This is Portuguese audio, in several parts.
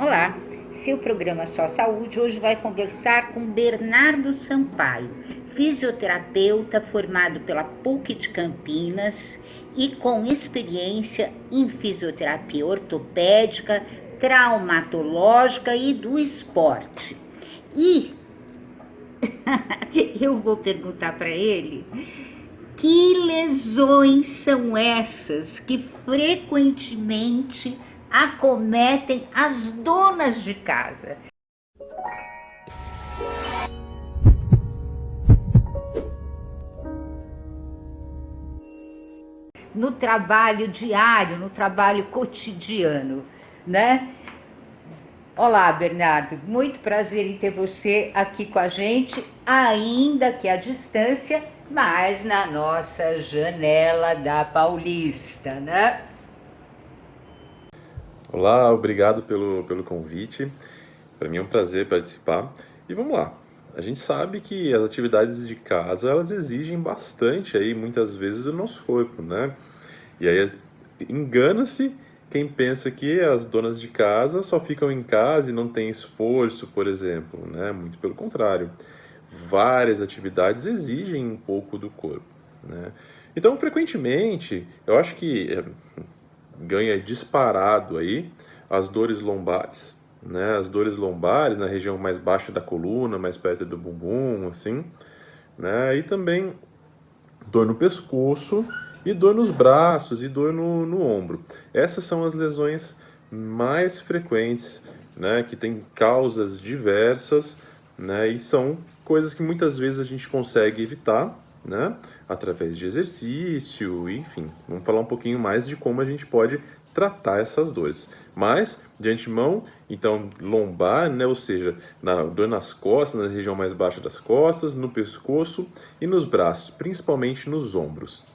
Olá, seu programa Só Saúde hoje vai conversar com Bernardo Sampaio, fisioterapeuta formado pela PUC de Campinas e com experiência em fisioterapia ortopédica, traumatológica e do esporte. E eu vou perguntar para ele que lesões são essas que frequentemente acometem as donas de casa. No trabalho diário, no trabalho cotidiano, né? Olá, Bernardo, muito prazer em ter você aqui com a gente, ainda que à distância, mas na nossa janela da Paulista, né? Olá, obrigado pelo convite. Para mim é um prazer participar. E vamos lá. A gente sabe que as atividades de casa, elas exigem bastante aí, muitas vezes, do nosso corpo, né? E aí engana-se quem pensa que as donas de casa só ficam em casa e não tem esforço, por exemplo, né? Muito pelo contrário. Várias atividades exigem um pouco do corpo, né? Então, frequentemente, eu acho que ganha disparado aí as dores lombares, né? As dores lombares na região mais baixa da coluna, mais perto do bumbum, assim, né? E também dor no pescoço e dor nos braços e dor no ombro. Essas são as lesões mais frequentes, né? Que têm causas diversas, né? E são coisas que muitas vezes a gente consegue evitar, né? Através de exercício, enfim. Vamos falar um pouquinho mais de como a gente pode tratar essas dores. Mas, de antemão, então, lombar, né? Ou seja, dor nas costas, na região mais baixa das costas, no pescoço e nos braços, principalmente nos ombros.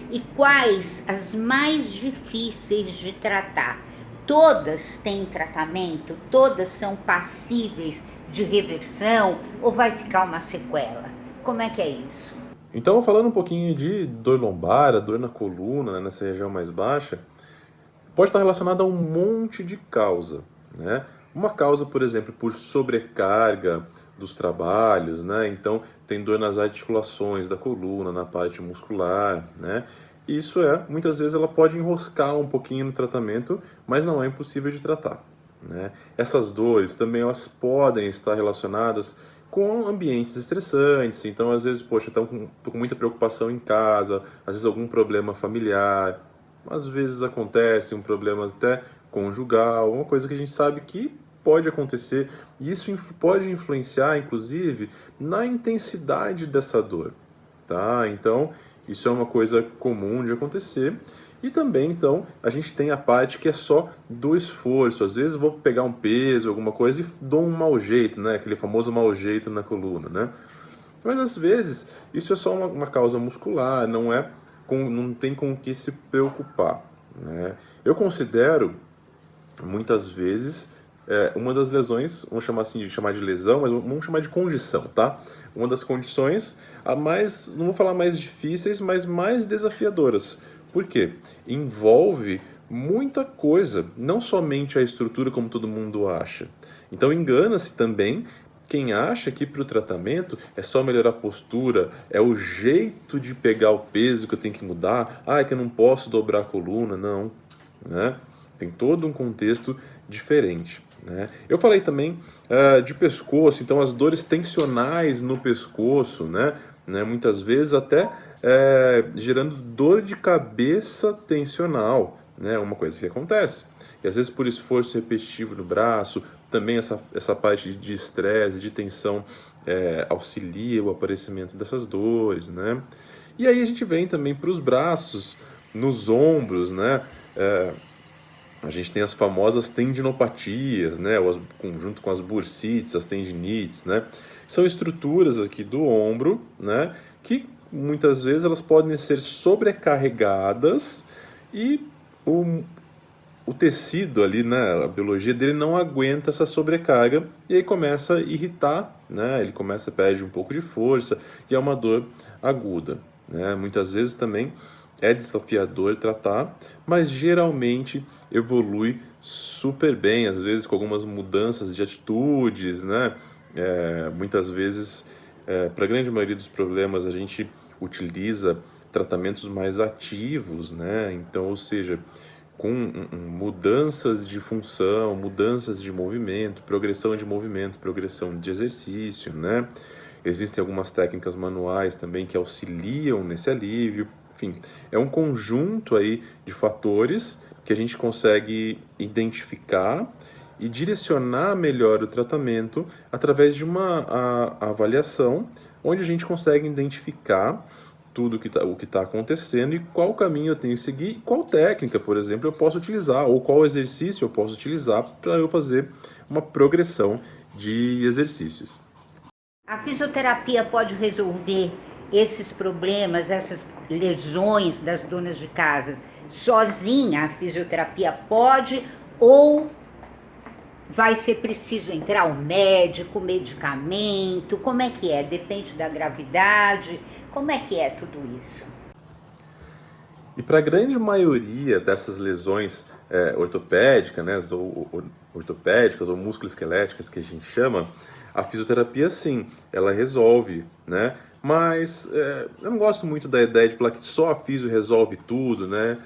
E quais as mais difíceis de tratar? Todas têm tratamento? Todas são passíveis de reversão ou vai ficar uma sequela? Como é que é isso? Então, falando um pouquinho de dor lombar, a dor na coluna, né, nessa região mais baixa, pode estar relacionada a um monte de causa, né? Uma causa, por exemplo, por sobrecarga dos trabalhos, né? Então, tem dor nas articulações da coluna, na parte muscular, né? Isso muitas vezes ela pode enroscar um pouquinho no tratamento, mas não é impossível de tratar, né? Essas dores também elas podem estar relacionadas com ambientes estressantes, então às vezes, poxa, estão com muita preocupação em casa, às vezes algum problema familiar, às vezes acontece um problema até conjugal, uma coisa que a gente sabe que pode acontecer, e isso pode influenciar, inclusive, na intensidade dessa dor, tá? Então, isso é uma coisa comum de acontecer. E também, então, a gente tem a parte que é só do esforço. Às vezes eu vou pegar um peso, alguma coisa e dou um mau jeito, né? Aquele famoso mau jeito na coluna, né? Mas às vezes isso é só uma causa muscular, não tem com o que se preocupar, né? Eu considero muitas vezes uma das lesões, vamos chamar assim de chamar de lesão, mas vamos chamar de condição, tá? Uma das condições a mais, não vou falar mais difíceis, mas mais desafiadoras. Por quê? Envolve muita coisa, não somente a estrutura como todo mundo acha. Então engana-se também quem acha que para o tratamento é só melhorar a postura, é o jeito de pegar o peso que eu tenho que mudar, é que eu não posso dobrar a coluna, não, né? Tem todo um contexto diferente, né? Eu falei também de pescoço, então as dores tensionais no pescoço, né? Muitas vezes até gerando dor de cabeça tensional, né? Uma coisa que acontece. E às vezes por esforço repetitivo no braço, também essa parte de estresse, de tensão auxilia o aparecimento dessas dores, né? E aí a gente vem também para os braços, nos ombros, né? A gente tem as famosas tendinopatias, né? Junto com as bursites, as tendinites, né? São estruturas aqui do ombro, né? Que muitas vezes elas podem ser sobrecarregadas e o tecido ali, né, a biologia dele não aguenta essa sobrecarga e aí começa a irritar, né, ele perde um pouco de força e é uma dor aguda, né, muitas vezes também é desafiador tratar, mas geralmente evolui super bem, às vezes com algumas mudanças de atitudes, né? Muitas vezes, para a grande maioria dos problemas, a gente utiliza tratamentos mais ativos, né? Então, ou seja, com mudanças de função, mudanças de movimento, progressão de exercício, né? Existem algumas técnicas manuais também que auxiliam nesse alívio. Enfim, é um conjunto aí de fatores que a gente consegue identificar e direcionar melhor o tratamento através de uma avaliação, onde a gente consegue identificar tudo o que está acontecendo e qual caminho eu tenho que seguir, e qual técnica, por exemplo, eu posso utilizar, ou qual exercício eu posso utilizar para eu fazer uma progressão de exercícios. A fisioterapia pode resolver esses problemas, essas lesões das donas de casa sozinha? A fisioterapia pode, ou vai ser preciso entrar o médico, medicamento? Como é que é? Depende da gravidade? Como é que é tudo isso? E para a grande maioria dessas lesões ortopédicas, né, ortopédicas ou musculoesqueléticas que a gente chama, a fisioterapia sim, ela resolve, né? Mas eu não gosto muito da ideia de falar que só a fisio resolve tudo, né?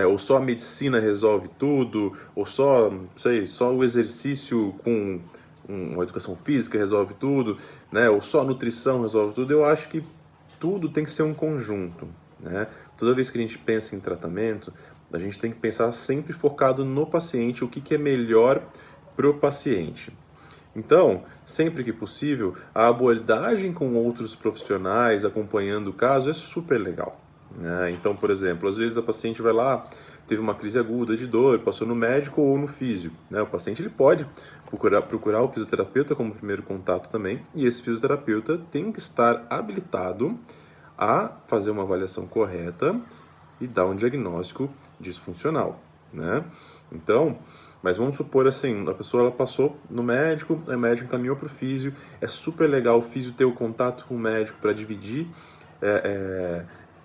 Ou só a medicina resolve tudo, ou só, não sei, só o exercício com uma educação física resolve tudo, né? Ou só a nutrição resolve tudo. Eu acho que tudo tem que ser um conjunto, né? Toda vez que a gente pensa em tratamento, a gente tem que pensar sempre focado no paciente, o que é melhor para o paciente. Então, sempre que possível, a abordagem com outros profissionais acompanhando o caso é super legal, né? Então, por exemplo, às vezes a paciente vai lá, teve uma crise aguda de dor, passou no médico ou no físio, né? O paciente ele pode procurar o fisioterapeuta como primeiro contato também, e esse fisioterapeuta tem que estar habilitado a fazer uma avaliação correta e dar um diagnóstico disfuncional, né? Então, mas vamos supor assim, a pessoa ela passou no médico, o médico encaminhou para o físio, é super legal o físio ter o contato com o médico para dividir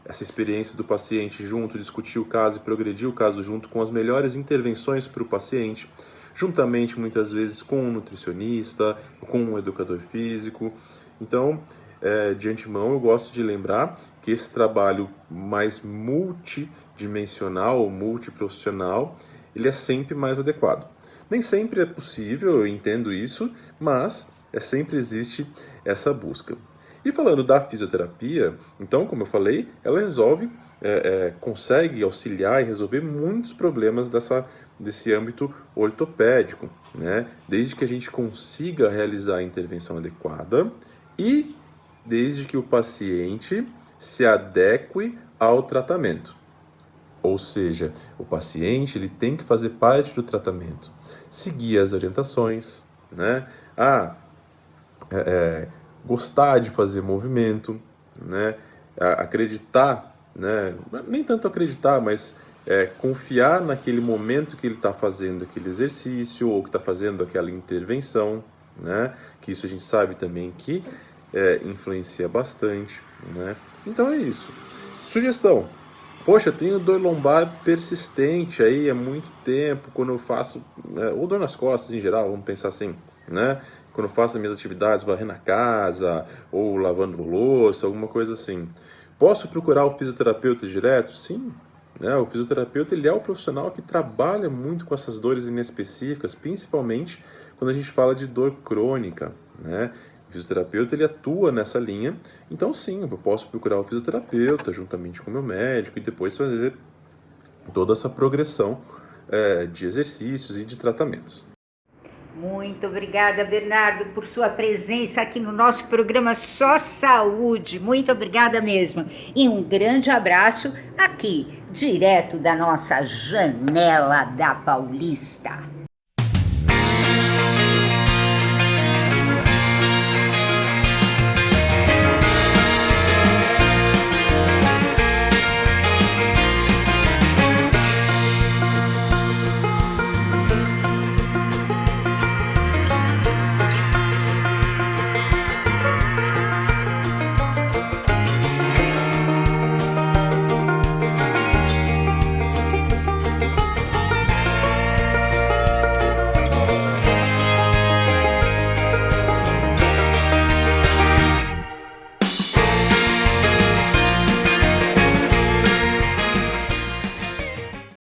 essa experiência do paciente junto, discutir o caso e progredir o caso junto com as melhores intervenções para o paciente, juntamente muitas vezes com um nutricionista, com um educador físico. Então, de antemão, eu gosto de lembrar que esse trabalho mais multidimensional ou multiprofissional, ele é sempre mais adequado. Nem sempre é possível, eu entendo isso, mas sempre existe essa busca. E falando da fisioterapia, então, como eu falei, ela consegue auxiliar e resolver muitos problemas desse âmbito ortopédico, né? Desde que a gente consiga realizar a intervenção adequada e desde que o paciente se adeque ao tratamento. Ou seja, o paciente ele tem que fazer parte do tratamento, seguir as orientações, né? Gostar de fazer movimento, né? Acreditar, né? Nem tanto acreditar, mas confiar naquele momento que ele está fazendo aquele exercício ou que está fazendo aquela intervenção, né? Que isso a gente sabe também que influencia bastante, né? Então é isso. Sugestão. Poxa, tenho dor lombar persistente aí há muito tempo, quando eu faço, ou dor nas costas em geral, vamos pensar assim, né? Quando eu faço as minhas atividades, varrendo a casa, ou lavando louça, alguma coisa assim. Posso procurar o fisioterapeuta direto? Sim, né? O fisioterapeuta ele é o profissional que trabalha muito com essas dores inespecíficas, principalmente quando a gente fala de dor crônica, né? O fisioterapeuta ele atua nessa linha, então sim, eu posso procurar o fisioterapeuta juntamente com o meu médico e depois fazer toda essa progressão de exercícios e de tratamentos. Muito obrigada, Bernardo, por sua presença aqui no nosso programa Só Saúde. Muito obrigada mesmo. E um grande abraço aqui, direto da nossa janela da Paulista.